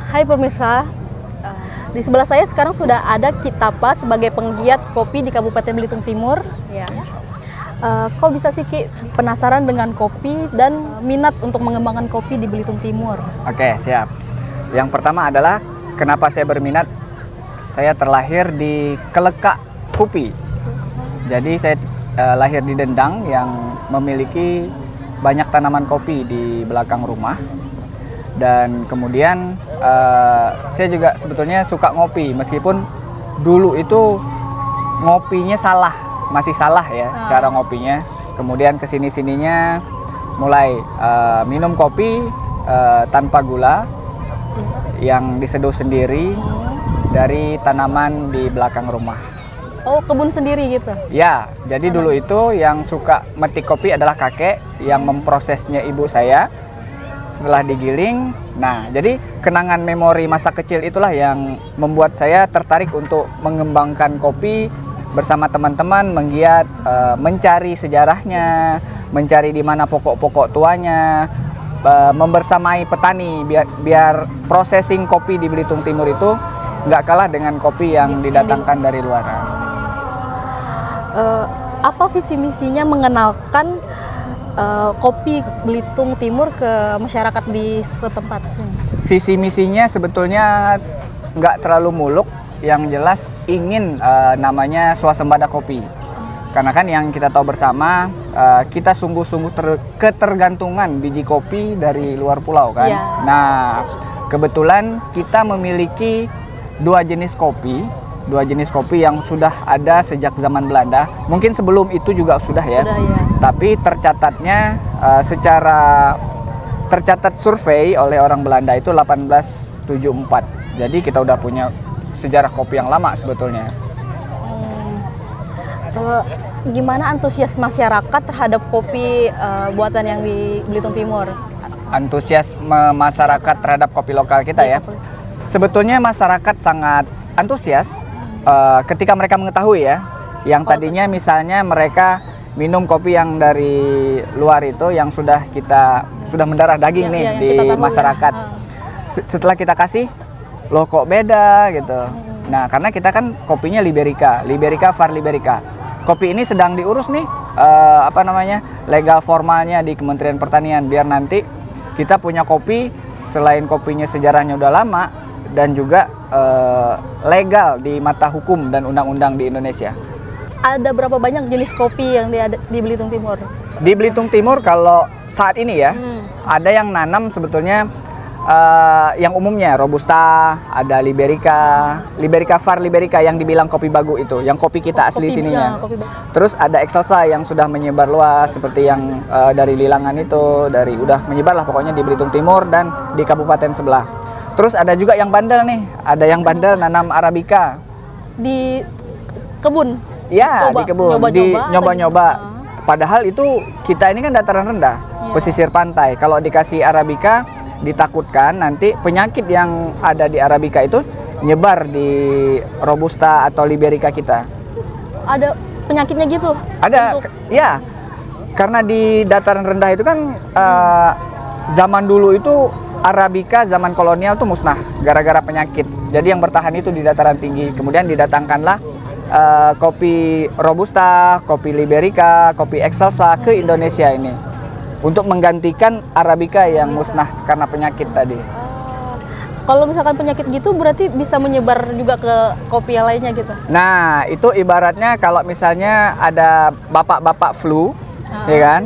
Hai pemirsa, di sebelah saya sekarang sudah ada Kitapa sebagai penggiat kopi di Kabupaten Belitung Timur. Ya. Kok bisa sih Ki penasaran dengan kopi dan minat untuk mengembangkan kopi di Belitung Timur? Oke, siap. Yang pertama adalah kenapa saya berminat. Saya terlahir di Kelekak Kupi. Jadi saya lahir di Dendang yang memiliki banyak tanaman kopi di belakang rumah. Dan kemudian saya juga sebetulnya suka ngopi, meskipun dulu itu ngopinya salah, masih salah ya cara ngopinya. Kemudian kesini-sininya mulai minum kopi tanpa gula yang diseduh sendiri dari tanaman di belakang rumah. Oh, kebun sendiri gitu? Ya, jadi dulu itu yang suka metik kopi adalah kakek, yang memprosesnya ibu saya. Setelah digiling, nah jadi kenangan memori masa kecil itulah yang membuat saya tertarik untuk mengembangkan kopi bersama teman-teman, menggiat mencari sejarahnya, mencari di mana pokok-pokok tuanya, membersamai petani biar processing kopi di Belitung Timur itu nggak kalah dengan kopi yang didatangkan dari luar. Apa visi misinya mengenalkan kopi Belitung Timur ke masyarakat di setempat sini? Visi misinya sebetulnya nggak terlalu muluk, yang jelas ingin namanya swasembada kopi. Karena kan yang kita tahu bersama, kita sungguh-sungguh ketergantungan biji kopi dari luar pulau kan. Ya. Nah, kebetulan kita memiliki dua jenis kopi yang sudah ada sejak zaman Belanda. Mungkin sebelum itu juga sudah ya. Sudah, ya. Tapi tercatatnya tercatat survei oleh orang Belanda itu 1874. Jadi kita udah punya sejarah kopi yang lama sebetulnya. Gimana antusias masyarakat terhadap kopi buatan yang di Belitung Timur? Antusiasme masyarakat terhadap kopi lokal kita ya. Sebetulnya masyarakat sangat antusias ketika mereka mengetahui ya, yang tadinya misalnya mereka minum kopi yang dari luar itu yang sudah mendarah daging nih di masyarakat. Ya. Setelah kita kasih, loh kok beda gitu. Nah, karena kita kan kopinya Liberica VAR Liberica. Kopi ini sedang diurus nih legal formalnya di Kementerian Pertanian, biar nanti kita punya kopi selain kopinya sejarahnya udah lama dan juga legal di mata hukum dan undang-undang di Indonesia. Ada berapa banyak jenis kopi yang di Belitung Timur? Di Belitung Timur kalau saat ini ya, ada yang nanam sebetulnya yang umumnya Robusta, ada Liberica VAR Liberica yang dibilang kopi bagu itu, yang kopi kita asli sininya. Terus ada Excelsa yang sudah menyebar luas seperti yang dari Lilangan itu, udah menyebar lah pokoknya di Belitung Timur dan di kabupaten sebelah. Terus ada juga yang bandel nih, ada yang bandel nanam Arabica di kebun. Ya, di kebun, nyoba-nyoba. Padahal itu kita ini kan dataran rendah, pesisir pantai. Kalau dikasih Arabica, ditakutkan nanti penyakit yang ada di Arabica itu nyebar di Robusta atau Liberica kita. Ada penyakitnya gitu? Ada, ya. Karena di dataran rendah itu kan zaman dulu itu Arabica zaman kolonial tuh musnah gara-gara penyakit. Jadi yang bertahan itu di dataran tinggi. Kemudian didatangkanlah kopi Robusta, kopi Liberica, kopi Excelsa ke Indonesia ini untuk menggantikan Arabica yang musnah karena penyakit tadi. Kalau misalkan penyakit gitu berarti bisa menyebar juga ke kopi yang lainnya gitu? Nah, itu ibaratnya kalau misalnya ada bapak-bapak flu, ya kan?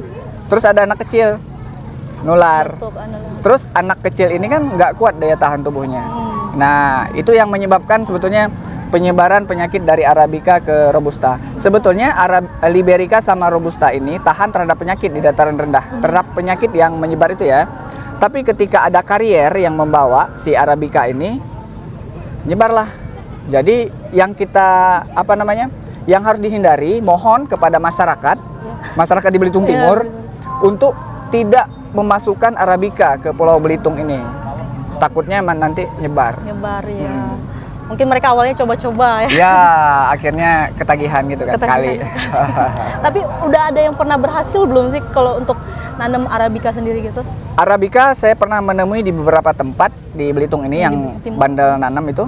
Terus ada anak kecil nular. Terus anak kecil ini kan nggak kuat daya tahan tubuhnya. Nah, itu yang menyebabkan sebetulnya penyebaran penyakit dari Arabica ke Robusta. Sebetulnya Liberica sama Robusta ini tahan terhadap penyakit di dataran rendah, terhadap penyakit yang menyebar itu ya. Tapi ketika ada karier yang membawa si Arabica ini, nyebarlah. Jadi yang kita yang harus dihindari, mohon kepada masyarakat di Belitung Timur untuk tidak memasukkan Arabica ke Pulau Belitung ini. Takutnya nanti nyebar. Nyebar ya. Mungkin mereka awalnya coba-coba ya. Ya, akhirnya ketagihan gitu kan kali. Tapi udah ada yang pernah berhasil belum sih kalau untuk nanam Arabica sendiri gitu? Arabica saya pernah menemui di beberapa tempat di Belitung ini yang bandel nanam itu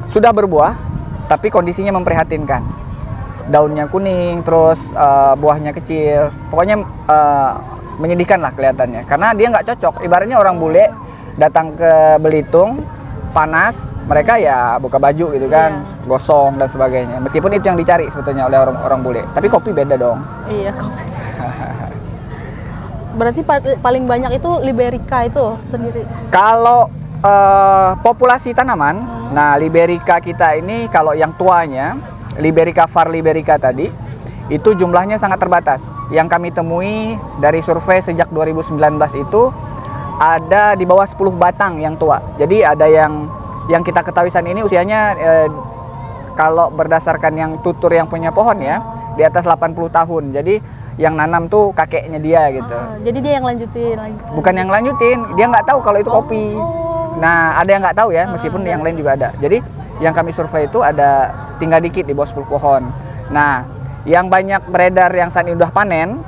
sudah berbuah, tapi kondisinya memprihatinkan. Daunnya kuning, terus buahnya kecil. Pokoknya menyedihkan lah kelihatannya. Karena dia nggak cocok. Ibaratnya orang bule datang ke Belitung, panas, mereka ya buka baju gitu kan, gosong dan sebagainya. Meskipun itu yang dicari sebetulnya oleh orang bule. Tapi kopi beda dong. Iya, kopi. Berarti paling banyak itu Liberica itu sendiri. Kalau populasi tanaman, nah Liberica kita ini kalau yang tuanya, Liberica var Liberica tadi, itu jumlahnya sangat terbatas. Yang kami temui dari survei sejak 2019 itu ada di bawah 10 batang yang tua. Jadi ada yang kita ketahui saat ini usianya kalau berdasarkan yang tutur yang punya pohon ya, di atas 80 tahun. Jadi yang nanam tuh kakeknya dia gitu. Jadi dia yang lanjutin. Bukan yang lanjutin, dia nggak tahu kalau itu kopi. Nah, ada yang nggak tahu ya, meskipun yang lain juga ada. Jadi yang kami survei itu ada tinggal dikit di bawah 10 pohon. Nah, yang banyak beredar yang saat ini udah panen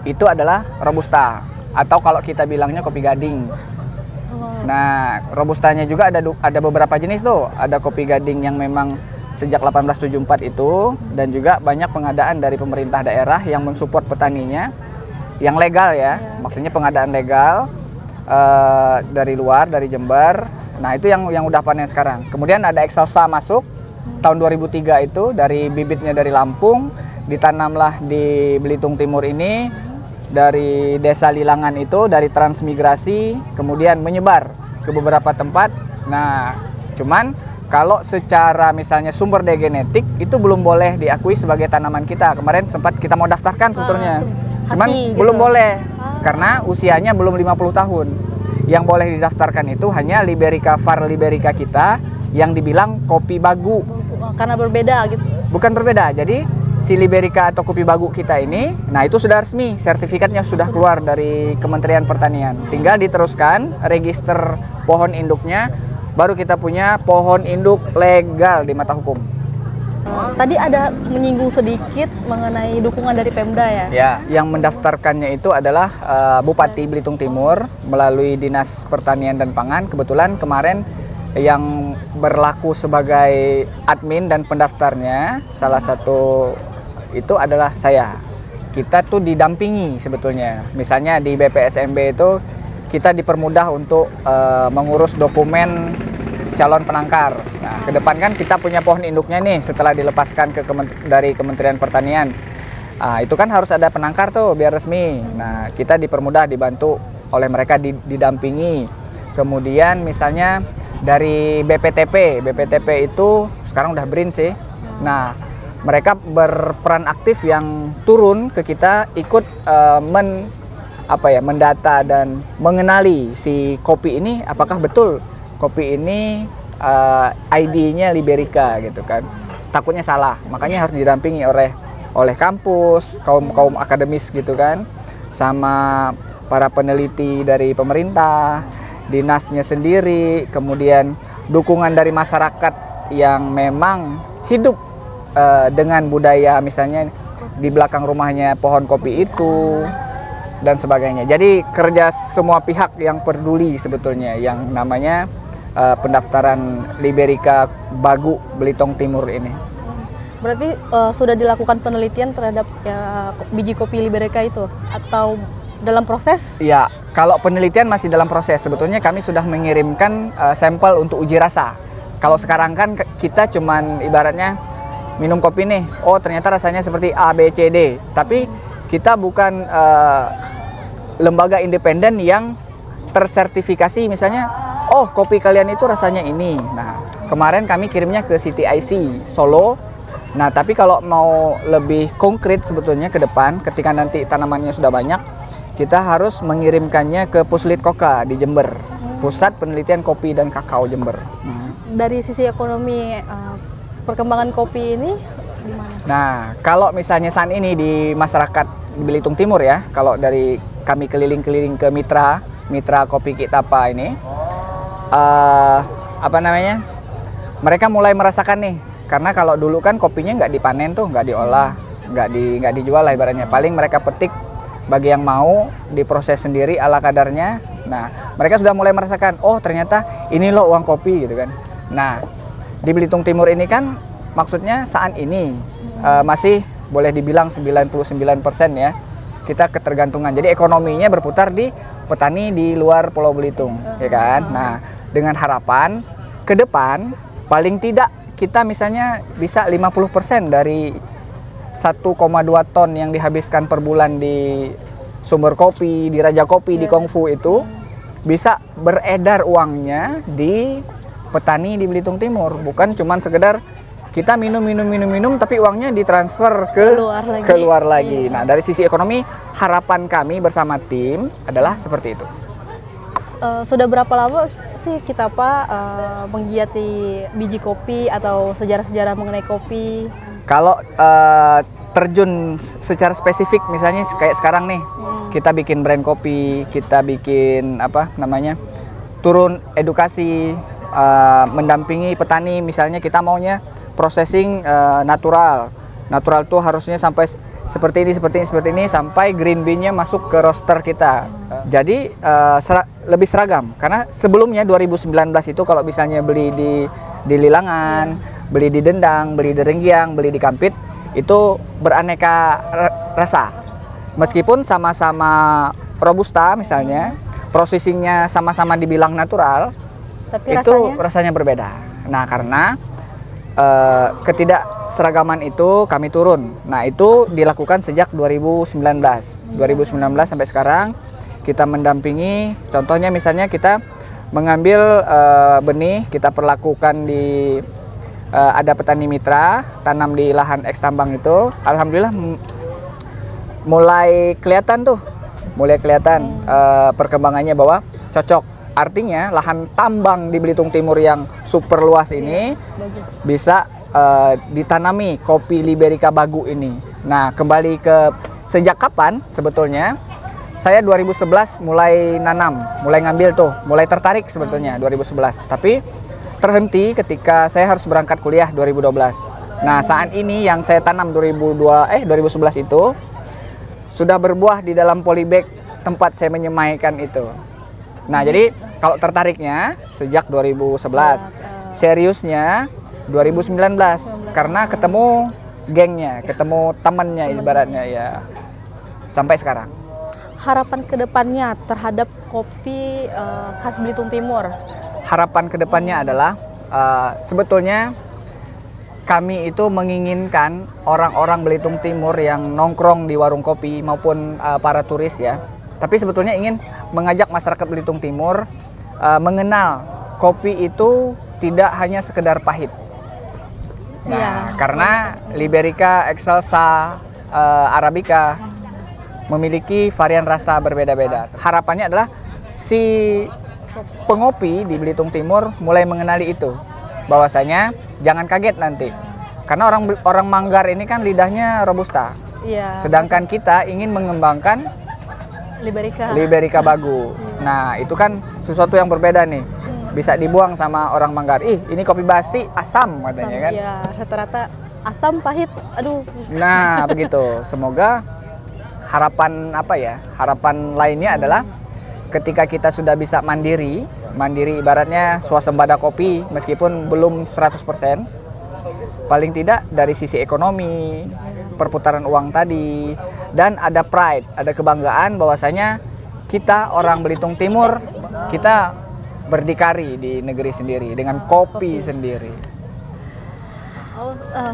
itu adalah Robusta. Atau kalau kita bilangnya kopi gading. Nah, Robustanya juga ada beberapa jenis tuh. Ada kopi gading yang memang sejak 1874 itu, dan juga banyak pengadaan dari pemerintah daerah yang mensupport petaninya, yang legal ya. Maksudnya pengadaan legal dari luar, dari Jember. Nah, itu yang udah panen sekarang. Kemudian ada Excelsa masuk tahun 2003 itu, dari bibitnya dari Lampung, ditanamlah di Belitung Timur ini. Dari desa Lilangan itu, dari transmigrasi, kemudian menyebar ke beberapa tempat. Nah, cuman kalau secara misalnya sumber daya genetik itu belum boleh diakui sebagai tanaman kita. Kemarin sempat kita mau daftarkan sebetulnya, cuman belum boleh karena usianya belum 50 tahun. Yang boleh didaftarkan itu hanya Liberica var Liberica kita yang dibilang kopi bagu. Karena berbeda gitu. Bukan berbeda, jadi si Liberica atau kopi bagu kita ini, nah itu sudah resmi, sertifikatnya sudah keluar dari Kementerian Pertanian. Tinggal diteruskan register pohon induknya, baru kita punya pohon induk legal di mata hukum. Tadi ada menyinggung sedikit mengenai dukungan dari Pemda ya? Ya, yang mendaftarkannya itu adalah Bupati Belitung Timur melalui Dinas Pertanian dan Pangan. Kebetulan kemarin yang berlaku sebagai admin dan pendaftarnya, salah satu itu adalah saya. Kita tuh didampingi sebetulnya. Misalnya di BPSMB itu kita dipermudah untuk mengurus dokumen calon penangkar. Nah, ke depan kan kita punya pohon induknya nih setelah dilepaskan dari Kementerian Pertanian. Itu kan harus ada penangkar tuh biar resmi. Nah, kita dipermudah, dibantu oleh mereka, didampingi. Kemudian misalnya dari BPTP itu sekarang udah BRIN sih. Nah, mereka berperan aktif yang turun ke kita, ikut mendata dan mengenali si kopi ini, apakah betul kopi ini ID-nya Liberica gitu kan. Takutnya salah, makanya harus didampingi oleh kampus, kaum akademis gitu kan, sama para peneliti dari pemerintah, dinasnya sendiri, kemudian dukungan dari masyarakat yang memang hidup dengan budaya, misalnya di belakang rumahnya pohon kopi itu dan sebagainya. Jadi kerja semua pihak yang peduli sebetulnya yang namanya pendaftaran Liberica Bagu Belitung Timur ini. Berarti sudah dilakukan penelitian terhadap biji kopi Liberica itu atau dalam proses? Ya, kalau penelitian masih dalam proses. Sebetulnya kami sudah mengirimkan sampel untuk uji rasa. Kalau sekarang kan kita cuman ibaratnya minum kopi nih, oh ternyata rasanya seperti A, B, C, D. Tapi kita bukan lembaga independen yang tersertifikasi misalnya, oh kopi kalian itu rasanya ini. Nah, kemarin kami kirimnya ke CTIC Solo. Nah, tapi kalau mau lebih konkret sebetulnya ke depan, ketika nanti tanamannya sudah banyak, kita harus mengirimkannya ke Puslitkoka di Jember, Pusat Penelitian Kopi dan Kakao Jember. Dari sisi ekonomi, perkembangan kopi ini gimana? Nah, kalau misalnya saat ini di masyarakat di Belitung Timur ya, kalau dari kami keliling-keliling ke mitra kopi Kitapa ini, apa namanya, mereka mulai merasakan nih, karena kalau dulu kan kopinya nggak dipanen tuh, nggak diolah, nggak dijual lah ibaratnya. Paling mereka petik bagi yang mau, diproses sendiri ala kadarnya. Nah, mereka sudah mulai merasakan, oh ternyata ini loh uang kopi gitu kan. Nah, di Belitung Timur ini kan maksudnya saat ini masih boleh dibilang 99% ya kita ketergantungan. Jadi ekonominya berputar di petani di luar Pulau Belitung, ya kan. Nah, dengan harapan ke depan paling tidak kita misalnya bisa 50% dari 1,2 ton yang dihabiskan per bulan di Sumber Kopi, di Raja Kopi, di Kongfu itu bisa beredar uangnya di petani di Belitung Timur. Bukan cuman sekedar kita minum tapi uangnya ditransfer keluar lagi. Nah, dari sisi ekonomi harapan kami bersama tim adalah seperti itu. Sudah berapa lama sih kita menggiati biji kopi atau sejarah-sejarah mengenai kopi? Kalau terjun secara spesifik misalnya kayak sekarang nih, kita bikin brand kopi, kita bikin turun edukasi, mendampingi petani. Misalnya kita maunya processing natural tuh harusnya sampai seperti ini sampai green bean-nya masuk ke roaster kita. Jadi lebih seragam, karena sebelumnya 2019 itu kalau misalnya beli di Lilangan, beli di Dendang, beli di Renggiang, beli di Kampit, itu beraneka rasa. Meskipun sama-sama robusta misalnya, processingnya sama-sama dibilang natural, tapi itu rasanya berbeda. Nah, karena ketidakseragaman itu kami turun. Nah, itu dilakukan sejak 2019 sampai sekarang kita mendampingi. Contohnya misalnya kita mengambil benih, kita perlakukan di ada petani mitra tanam di lahan eks tambang itu. Alhamdulillah mulai kelihatan perkembangannya bahwa cocok. Artinya lahan tambang di Belitung Timur yang super luas ini bisa ditanami kopi Liberica Bagu ini. Nah, kembali ke sejak kapan sebetulnya saya 2011 mulai mulai tertarik sebetulnya 2011. Tapi terhenti ketika saya harus berangkat kuliah 2012. Nah, saat ini yang saya tanam 2011 itu sudah berbuah di dalam polybag tempat saya menyemaikan itu. Nah, jadi kalau tertariknya sejak 2011, seriusnya 2019 karena ketemu gengnya, ketemu temannya ibaratnya ya, sampai sekarang. Harapan kedepannya terhadap kopi khas Belitung Timur? Harapan kedepannya adalah sebetulnya kami itu menginginkan orang-orang Belitung Timur yang nongkrong di warung kopi maupun para turis ya, tapi sebetulnya ingin mengajak masyarakat Belitung Timur mengenal kopi itu tidak hanya sekedar pahit. Nah, karena Liberica, Excelsa, Arabica memiliki varian rasa berbeda-beda. Harapannya adalah si pengopi di Belitung Timur mulai mengenali itu, bahwasanya jangan kaget nanti, karena orang Manggar ini kan lidahnya robusta, sedangkan kita ingin mengembangkan Liberica Bagu. Nah, itu kan sesuatu yang berbeda nih, bisa dibuang sama orang Manggar. Ini kopi basi asam katanya kan? Iya, rata-rata asam pahit. Aduh. Nah, begitu. Semoga harapan lainnya adalah ketika kita sudah bisa mandiri ibaratnya swasembada kopi, meskipun belum 100%, paling tidak dari sisi ekonomi, perputaran uang tadi, dan ada pride, ada kebanggaan bahwasanya kita orang Belitung Timur, kita berdikari di negeri sendiri dengan kopi sendiri.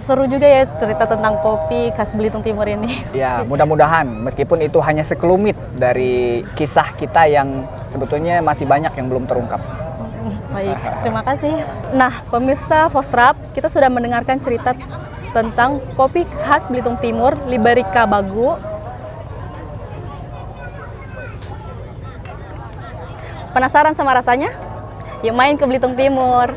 Seru juga ya cerita tentang kopi khas Belitung Timur ini. Ya, mudah-mudahan meskipun itu hanya sekelumit dari kisah kita yang sebetulnya masih banyak yang belum terungkap. Baik, terima kasih. Nah, pemirsa Fostrap, kita sudah mendengarkan cerita tentang kopi khas Belitung Timur, Liberica Bagu. Penasaran sama rasanya? Yuk main ke Belitung Timur.